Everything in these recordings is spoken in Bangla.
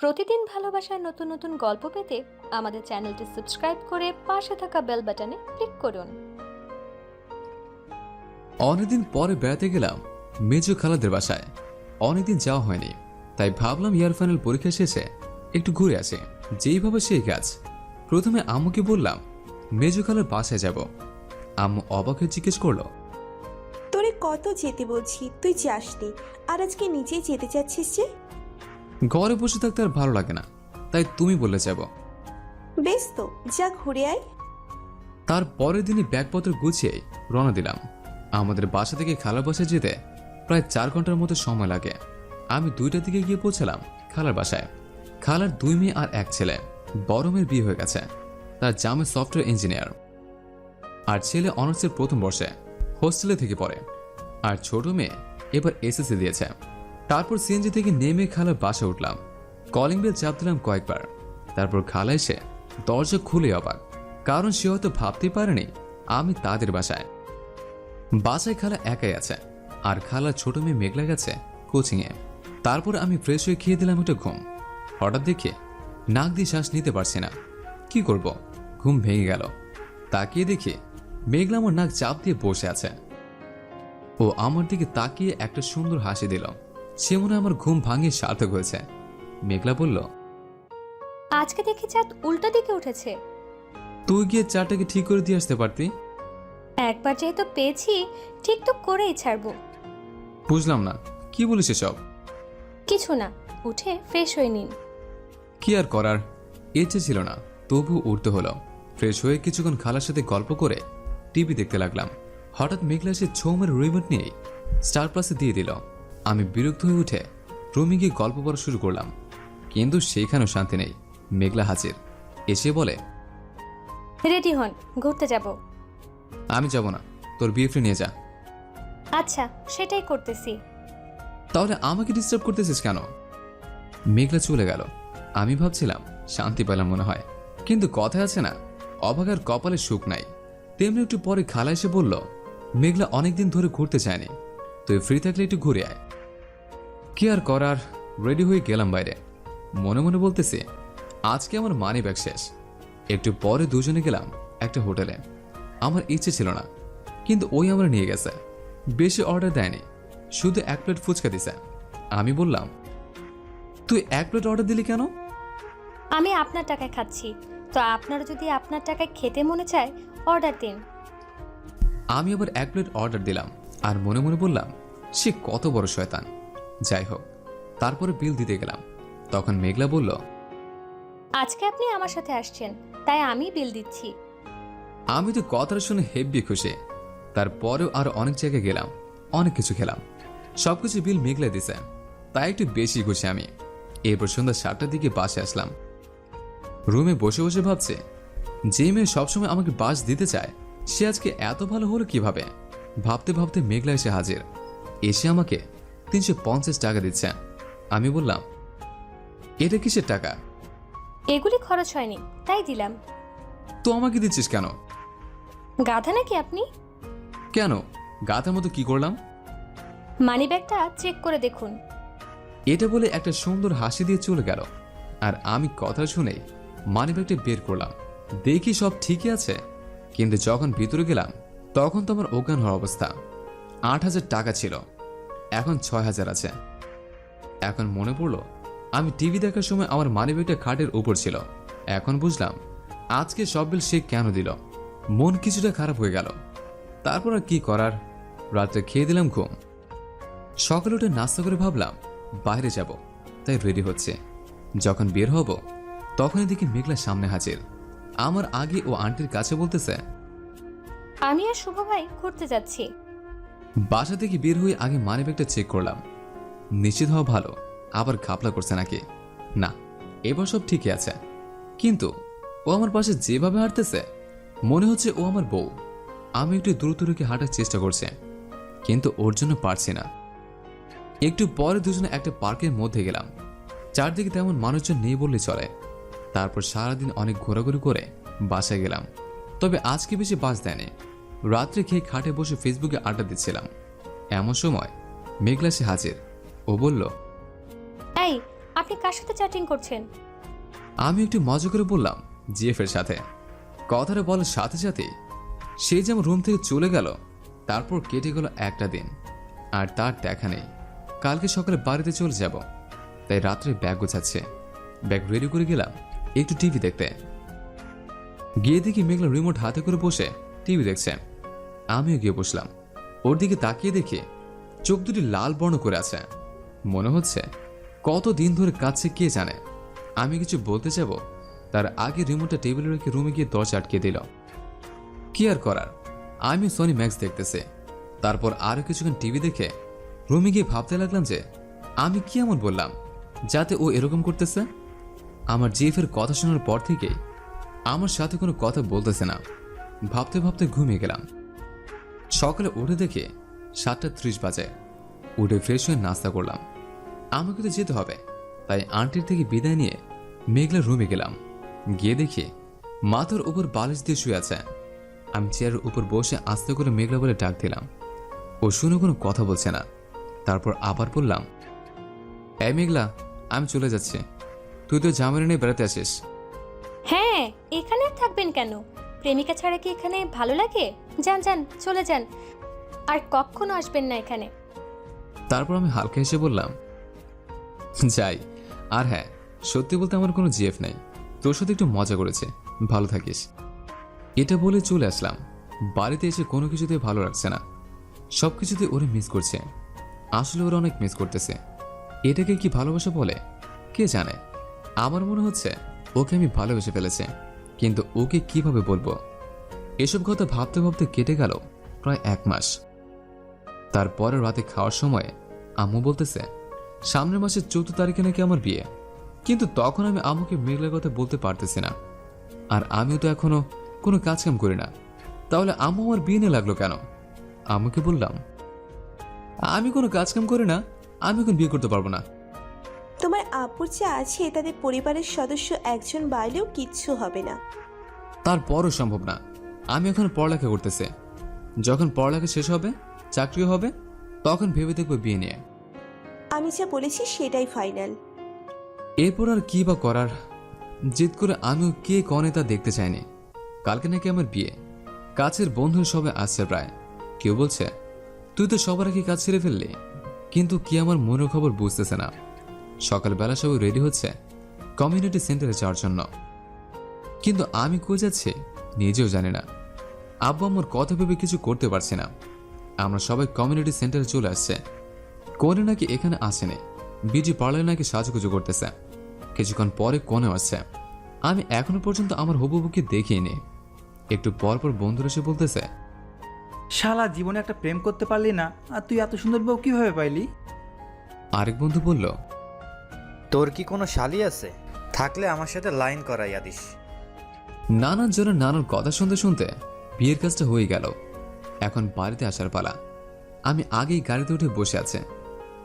প্রতিদিন ভালোবাসার নতুন নতুন গল্প পেতে আমাদের চ্যানেলটি সাবস্ক্রাইব করে পাশে থাকা বেল বাটনে ক্লিক করুন। অনেকদিন পরে বেড়াতে গেলাম মেজো খালাদের বাসায়। অনেকদিন যাওয়া হয়নি, তাই ভাবলাম ইয়ার ফাইনাল পরীক্ষা শেষে একটু ঘুরে আসি। যেইভাবে সেই কাজ। প্রথমে আম্মুকে বললাম মেজো খালার বাসায় যাব। আম্মু অবাক হয়ে জিজ্ঞেস করলো, তোরে কত যেতে বলছি, তুই যাসনি, আর আজকে নিজেই যেতে চাচ্ছিস যে? ঘরে বসে থাকতে আর ভালো লাগে না, তাই তুমি বলে যাব। বেশ তো, যা ঘুরে আয়। তার পরের দিনই ব্যাগপত্র গুছিয়ে রওনা দিলাম। আমাদের বাসা থেকে খালার বাসায় যেতে প্রায় 4 ঘন্টার মতো সময় লাগে। আমি 2টার দিকে গিয়ে পৌঁছালাম খালার বাসায়। খালার 2 মেয়ে আর 1 ছেলে। বড় মেয়ের বিয়ে হয়ে গেছে, তার জামাই সফটওয়্যার ইঞ্জিনিয়ার, আর ছেলে অনার্সের প্রথম বর্ষে হোস্টেলে থেকে পড়ে। আর ছোট মেয়ে এবার এসএসসি দিয়েছে। তারপর সিএনজি থেকে নেমে খালার বাসায় উঠলাম। কলিং বেল চাপ দিলাম কয়েকবার। তারপর খালা এসে দরজা খুলে অবাক, কারণ সে হয়তো ভাবতেই পারেনি আমি তাদের বাসায়। বাসায় খালা একাই আছে, আর খালার ছোট মেয়ে মেঘলা গেছে কোচিংয়ে। তারপর আমি ফ্রেশ হয়ে খেয়ে দিলাম একটা ঘুম। হঠাৎ দেখে নাক দিয়ে শ্বাস নিতে পারছি না। কি করব, ঘুম ভেঙে গেল। তাকিয়ে দেখি মেঘলা আমার নাক চাপ দিয়ে বসে আছে। ও আমার দিকে তাকিয়ে একটা সুন্দর হাসি দিল। সে মনে হয় আমার ঘুম ভাঙিয়ে সার্থক হয়েছে। মেঘলা বলল, আজকে দেখি চাঁদ উল্টো দিকে উঠেছে। তুই গিয়ে চারটাকে ঠিক করে দিয়ে আসতে পারতি। একবার যেহেতু পেয়েছি, ঠিক তো করেই ছাড়বো। বুঝলাম না, কি বলিস এসব? কিছু না, উঠে ফ্রেশ হয়ে নিন। কি আর করার, ইচ্ছে ছিল না, তবু উঠতে হলো। ফ্রেশ হয়ে কিছুক্ষণ খালার সাথে গল্প করে টিভি দেখতে লাগলাম। হঠাৎ মেঘলা এসে ছৌমের রিমোট নিয়ে স্টার প্লাসে দিয়ে দিল। আমি বিরক্ত হয়ে উঠে রুমে গিয়ে গল্প পড়া শুরু করলাম, কিন্তু সেইখানেও শান্তি নেই। মেঘলা হাজির, এসে বলে, রেডি হন, ঘুরতে যাব। আমি যাব না, তোর বিএফ্রে নিয়ে যা। আচ্ছা, সেটাই করতেছি। তাহলে আমাকে ডিস্টার্ব করতেছিস কেন? মেঘলা চলে গেল। আমি ভাবছিলাম শান্তি পেলাম মনে হয়, কিন্তু কথা আছে না, অভাগার কপালে সুখ নাই। তেমনি একটু পরে খালা এসে বলল, মেঘলা অনেকদিন ধরে ঘুরতে চায়নি, তুই ফ্রি থাকলে একটু ঘুরে আয়। কি আর করার, রেডি হয়ে গেলাম বাইরে। মনে মনে বলতেছি আজকে আমার মানি ব্যাগ শেষ। একটু পরে দুজনে গেলাম একটা হোটেলে। আমার ইচ্ছে ছিল না, কিন্তু ওই আমরা নিয়ে গেছে। বেশি অর্ডার দেয়নি, শুধু 1 প্লেট ফুচকা দিছে। আমি বললাম, তুই 1 প্লেট অর্ডার দিলি কেন? আমি আপনার টাকায় খাচ্ছি, তো আপনার যদি আপনার টাকায় খেতে মনে চায় অর্ডার দিন। আমি আবার 1 প্লেট অর্ডার দিলাম, আর মনে মনে বললাম সে কত বড় শয়তান। যাই হোক, তারপরে বিল দিতে গেলাম। তখন মেঘলা বলল, আজকে আপনি আমার সাথে আসছেন, তাই আমি বিল দিচ্ছি। আমি তো কথাটা শুনে হেব্বি খুশি। তারপরেও আরো অনেক জায়গায় গেলাম, অনেক কিছু খেলাম, সবকিছু বিল মেঘলা দিছে, তাই একটু বেশি খুশি আমি। এরপর সন্ধ্যা 7টার দিকে বাসে আসলাম। রুমে বসে বসে ভাবছে, যে মেয়ে সবসময় আমাকে বাস দিতে চায়, সে আজকে এত ভালো হলো কিভাবে। ভাবতে ভাবতে মেঘলা এসে হাজির। এসে আমাকে 350 টাকা দিচ্ছে। আমি বললাম, এটা কিসের টাকা? এগুলি খরচ হয়নি, তাই দিলাম। তো আমাকে দিচ্ছিস কেন? গাধা নাকি আপনি? কেন, গাধার মতো কি করলাম? মানি ব্যাগটা চেক করে দেখুন। এটা বলে একটা সুন্দর হাসি দিয়ে চলে গেল। আর আমি কথা শুনে মানিব্যাগটা বের করলাম, দেখি সব ঠিকই আছে। কিন্তু যখন ভিতরে গেলাম, তখন তো আমার অজ্ঞান হওয়ার অবস্থা। 8,000 টাকা ছিল, এখন 6,000 আছে। এখন মনে পড়লো আমি টিভি দেখার সময় আমার মানিব্যাগটা খাটের উপর ছিল। এখন বুঝলাম আজকে সব বিল সে কেন দিল। মন কিছুটা খারাপ হয়ে গেল। তারপর আর কি করার, রাত্রে খেয়ে দিলাম ঘুম। সকালে উঠে নাস্তা করে ভাবলাম বাইরে যাব, তাই রেডি হচ্ছে। যখন বের হব, তখনই দেখি মেঘলা সামনে হাজির। আমার আগে ও আন্টির কাছে বলতেছে, আমি আর শুভ ভাই ঘুরতে যাচ্ছি। বাসা থেকে বের হয়ে আগে মানিব্যাগটা চেক করলাম, নিশ্চিত হওয়া ভালো আবার ঘাপলা করছে নাকি। না, এবার সব ঠিকই আছে। কিন্তু ও আমার পাশে যেভাবে হাঁটতেছে, মনে হচ্ছে ও আমার বউ। আমি একটু দ্রুত রেখে হাঁটার চেষ্টা করছি, কিন্তু ওর জন্য পারছি না। একটু পরে দুজনে একটা পার্কের মধ্যে গেলাম। চারদিকে তেমন মানুষজন নেই বললে চলে। তারপর সারাদিন অনেক ঘোরাঘুরি করে বাসায় গেলাম। তবে আজকে বেশি বাস দেয়নি। রাত্রে খেয়ে খাটে বসে ফেসবুকে আড্ডা দিচ্ছিলাম। এমন সময় মেঘলা সে হাজির। ও বলল, এই, আপনি কার সাথে চ্যাটিং করছেন? আমি একটু মজা করে বললাম, জিএফ এর সাথে। কথাটা বলার সাথে সাথে সে যেমন রুম থেকে চলে গেল। তারপর কেটে গেল একটা দিন, আর তার দেখা নেই। কালকে সকালে বাড়িতে চলে যাব, তাই রাত্রে ব্যাগ গোছাচ্ছে। ব্যাগ রেডি করে গেলাম একটু টিভি দেখতে। গিয়ে দেখি মেঘলা রিমোট হাতে করে বসে টিভি দেখছে। আমিও গিয়ে বসলাম। ওর দিকে তাকিয়ে দেখি চোখ দুটি লাল বর্ণ করে আছে। মনে হচ্ছে কত দিন ধরে কাছে কে জানে। আমি কিছু বলতে যাব, তার আগে রিমোটটা টেবিলে রেখে রুমে গিয়ে দরজা আটকে দিল। কি আর করার, আমি সনি ম্যাক্স দেখতেছে। তারপর আরো কিছুক্ষণ টিভি দেখে রুমে গিয়ে ভাবতে লাগলাম যে আমি কি এমন বললাম যাতে ও এরকম করতেছে। আমার জিএফের কথা শোনার পর থেকেই আমার সাথে কোনো কথা বলতেছে না। ভাবতে ভাবতে ঘুমিয়ে গেলাম। সকালে উঠে দেখে 7:30 বাজে। উঠে ফ্রেশ হয়ে নাস্তা করলাম। আমাকে তো যেতে হবে, তাই আন্টির থেকে বিদায় নিয়ে মেঘলার রুমে গেলাম। গিয়ে দেখি মাথার উপর বালিশ দিয়ে শুয়ে আছে। আমি চেয়ারের উপর বসে আস্তে করে মেঘলা বলে ডাক দিলাম। ও শুনে কোনো কথা বলছে না। তারপর আবার বললাম, এই মেঘলা, আমি চলে যাচ্ছি। তুই তো জামাই নিয়ে বেড়াতে আসিস। হ্যাঁ, এখানে আর থাকবেন কেন? প্রেমিকা ছাড়া কি এখানে ভালো লাগে? যান যান, চলে যান, আর কখনো আসবেন না এখানে। তারপর আমি হালকা হেসে বললাম, যাই। আর হ্যাঁ, সত্যি বলতে আমার কোনো জিএফ নেই। তোর সাথে একটু মজা করেছে, ভালো থাকিস। এটা বলে চলে আসলাম। বাড়িতে এসে কোনো কিছুতে ভালো লাগছে না। সবকিছুতে ওরে মিস করছে। আসলে ওরা অনেক মিস করতেছে। এটাকে কি ভালোবাসা বলে কে জানে। আমার মনে হচ্ছে ওকে আমি ভালোবেসে ফেলেছে, কিন্তু ওকে কিভাবে বলবো। এসব কথা ভাবতে ভাবতে কেটে গেল প্রায় 1 মাস। তারপরে রাতে খাওয়ার সময় আম্মু বলতেছে সামনের মাসের 14 তারিখে নাকি আমার বিয়ে। কিন্তু তখন আমি আম্মুকে মেঘলার কথা বলতে পারতেছি না। আর আমিও তো এখনো কোনো কাজকাম করি না। তাহলে আম্মু আমার বিয়ে নিয়ে লাগলো কেন? আম্মুকে বললাম, আমি কোনো কাজকাম করি না, আমি এখন বিয়ে করতে পারবো না। তোমার আব্বুর যা আছে তাদের পরিবারের সদস্য একজন বাড়লেও কিচ্ছু হবে না। তারপরও সম্ভব না। আমি এখন পড়ালেখা করতেছে। যখন পড়ালেখা শেষ হবে, চাকরিও হবে, তখন ভেবে দেখবো বিয়ে নিয়ে। আমি যা বলেছি সেটাই ফাইনাল। এরপর আর কি বা করার। জিদ করে আমিও কে কনে তা দেখতে চাইনি। কালকে নাকি আমার বিয়ে। কাছের বন্ধু সবে আসছে প্রায়। কেউ বলছে তুই তো সবার আগে কাজ ছেড়ে ফেললি, কিন্তু কি আমার মনের খবর বুঝতেছে না। সকালবেলা সবাই রেডি হচ্ছে কমিউনিটি সেন্টারে যাওয়ার জন্য, কিন্তু আমি কই যাচ্ছি নিজেও জানি না। আব্বু আমার কথা ভেবে কিছু করতে পারছি না। আমরা সবাই কমিউনিটি সেন্টারে চলে আসছে। কোনে নাকি এখানে আসেনি, বিউটি পার্লারে নাকি সাজুগুজু করতেছে। কিছুক্ষণ পরে কোনে আসছে। আমি এখনো পর্যন্ত আমার হবুবুকে দেখিনি। একটু পর পর বন্ধুরা এসে বলতেছে, শালা জীবনে একটা প্রেম করতে পারলি না, আর তুই এত সুন্দর বউ কিভাবে পাইলি? আরেক বন্ধু বলল, তোর কি কোনো শালি আছে? থাকলে আমার সাথে লাইন করাইয়া দিস। নানান জনের নানান কথা শুনতে শুনতে বিয়ের কাজটা হয়ে গেল। এখন বাড়িতে আসার পালা। আমি আগেই গাড়িতে উঠে বসে আছে।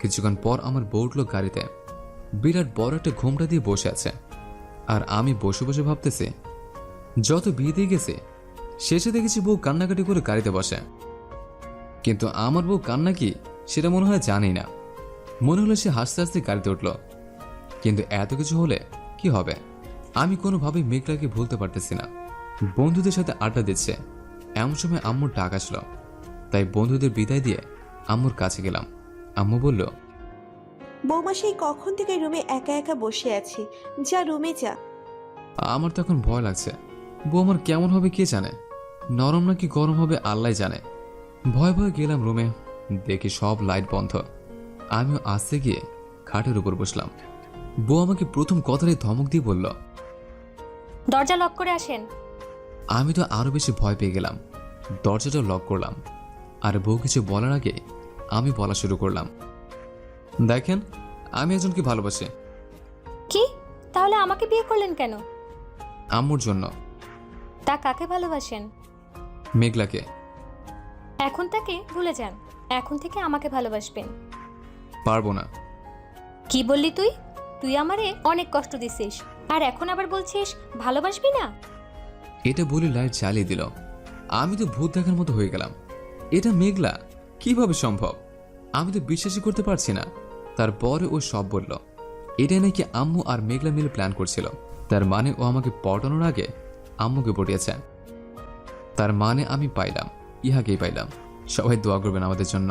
কিছুক্ষণ পর আমার বউ উঠল গাড়িতে। বিরাট বড় একটা ঘোমটা দিয়ে বসে আছে। আর আমি বসে বসে ভাবতেছি, যত বিয়ে দিয়ে গেছে শেষে দেখেছি বউ কান্নাকাটি করে গাড়িতে বসে। কিন্তু আমার বউ কান্না কি সেটা মনে হয় জানি না। মনে হলো সে হাসতে হাসতে গাড়িতে উঠল। কিন্তু এত কিছু হলে কি হবে? আমি কোনোভাবেই মেঘলাকে ভুলতে পারতেছি না। বন্ধুদের সাথে আড্ডা দিচ্ছে, এমন সময় আম্মুর ডাক আসলো। তাই বন্ধুদের বিদায় দিয়ে আম্মুর কাছে গেলাম। আম্মু বলল, বৌমা সেই কখন থেকে রুমে একা একা বসে আছে, যা রুমে যা। আমার তখন ভয় লাগছে। বউ আমার কেমন হবে কে জানে, নরম নাকি গরম হবে আল্লাহ জানে। ভয় ভয়ে গেলাম রুমে। দেখি সব লাইট বন্ধ। আমিও আসতে গিয়ে খাটের উপর বসলাম। বউ আমাকে প্রথম কথাটাই ধমক দিয়ে বলল, দরজা লক করে আসেন। আমি তো আরো বেশি ভয় পেয়ে গেলাম। দরজাটা লক করলাম। আর বউ কিছু বলার আগে আমি বলা শুরু করলাম, দেখেন আমি একজনকে ভালোবাসি। কি? তাহলে আমাকে বিয়ে করলেন কেন? আম্মুর জন্য। তা কাকে ভালোবাসেন? মেঘলাকে। এখন তাকে ভুলে যান, এখন থেকে আমাকে ভালোবাসবেন। পারবো না। কি বললি তুই? তুই আমারে অনেক কষ্ট দিছিস, আর এখন আবার বলছিস ভালোবাসবি না? এটা বলে লাইট জ্বালিয়ে দিল। আমি তো ভূত দেখার মতো হয়ে গেলাম। এটা মেঘলা কিভাবে সম্ভব? আমি তো বিশ্বাসই করতে পারছি না। তারপরে ও সব বলল। এটাই নাকি আম্মু আর মেঘলা মিলে প্ল্যান করছিল। তার মানে ও আমাকে পটানোর আগে আম্মুকে পটিয়েছে। তার মানে আমি পাইলাম, ইহাকেই পাইলাম। সবাই দোয়া করবেন আমাদের জন্য।